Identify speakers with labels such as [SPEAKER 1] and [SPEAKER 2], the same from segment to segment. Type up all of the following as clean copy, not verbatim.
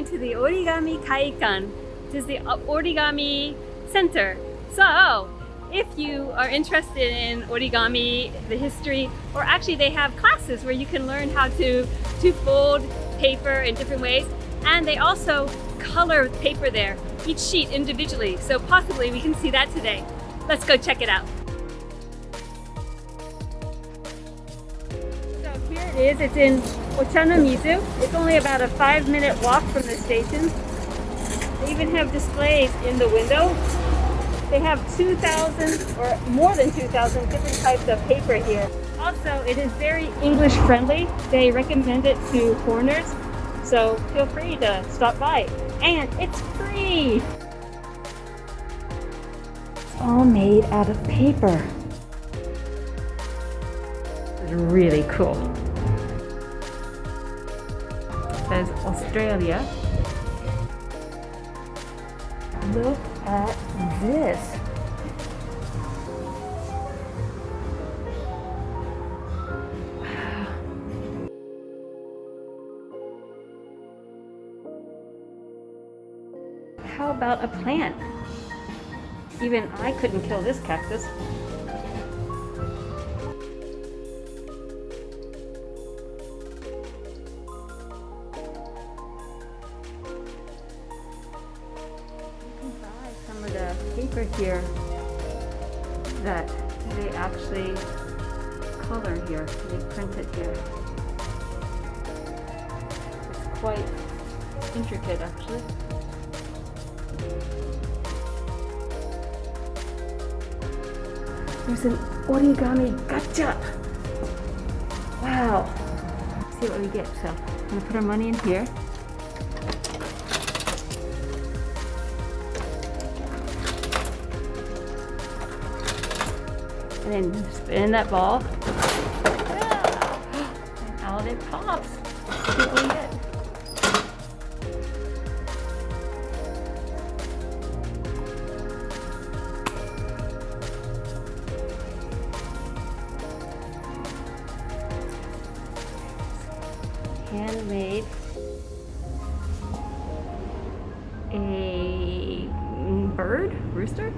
[SPEAKER 1] going to the Origami Kaikan, which is the origami center. So, if you are interested in origami, the history, or actually they have classes where you can learn how to fold paper in different ways, and they also color paper there, each sheet individually. So possibly we can see that today. Let's go check it out. So here it is. It's in Ochanomizu. It's only about a 5-minute walk from the station. They even have displays in the window. They have 2,000 or more than 2,000 different types of paper here. Also, it is very English friendly. They recommend it to foreigners, so feel free to stop by. And it's free! It's all made out of paper. It's really cool. It says Australia. Look at this. Wow. How about a plant? Even I couldn't kill this cactus. Some of the paper here that they actually color here, they print it here. It's quite intricate actually. There's an origami gacha! Wow! Let's see what we get. So I'm gonna put our money in here. And then spin that ball. And out it pops. Let's see what we get. Handmade. A bird? Rooster?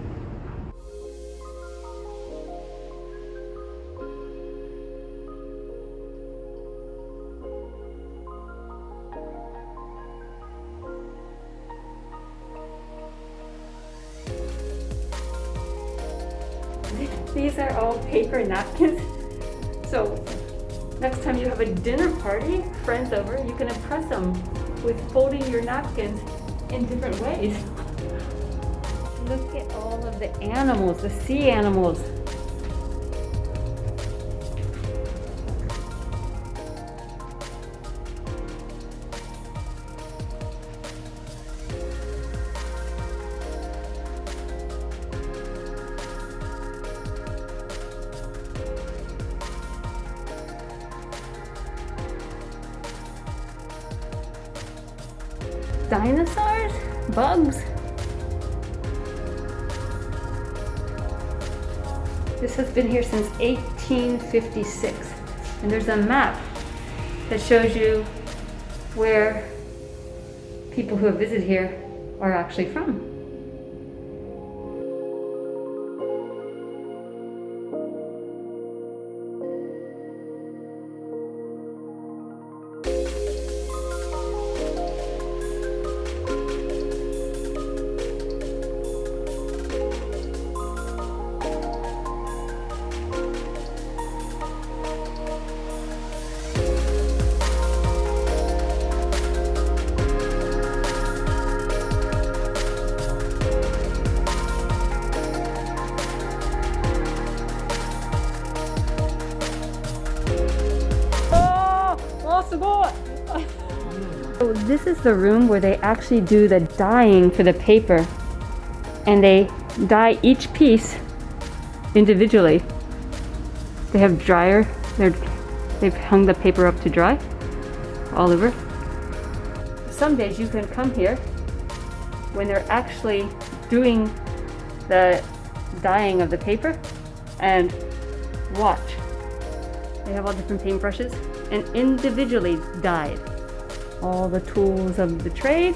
[SPEAKER 1] These are all paper napkins. So next time you have a dinner party, friends over, you can impress them with folding your napkins in different ways. Look at all of the animals, the sea animals. Dinosaurs? Bugs? This has been here since 1856, and there's a map that shows you where people who have visited here are actually from. So this is the room where they actually do the dyeing for the paper, and they dye each piece individually. They have dryer, they've hung the paper up to dry all over. Some days you can come here when they're actually doing the dyeing of the paper and watch. They have all different paintbrushes and individually dyed all the tools of the trade.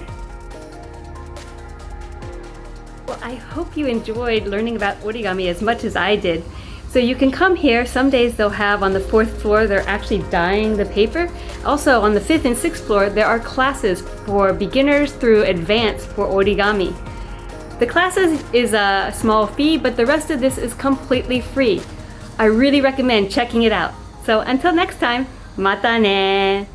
[SPEAKER 1] Well, I hope you enjoyed learning about origami as much as I did. So you can come here. Some days they'll have on the 4th floor, they're actually dyeing the paper. Also on the 5th and 6th floor, there are classes for beginners through advanced for origami. The classes is a small fee, but the rest of this is completely free. I really recommend checking it out. So until next time, mata ne!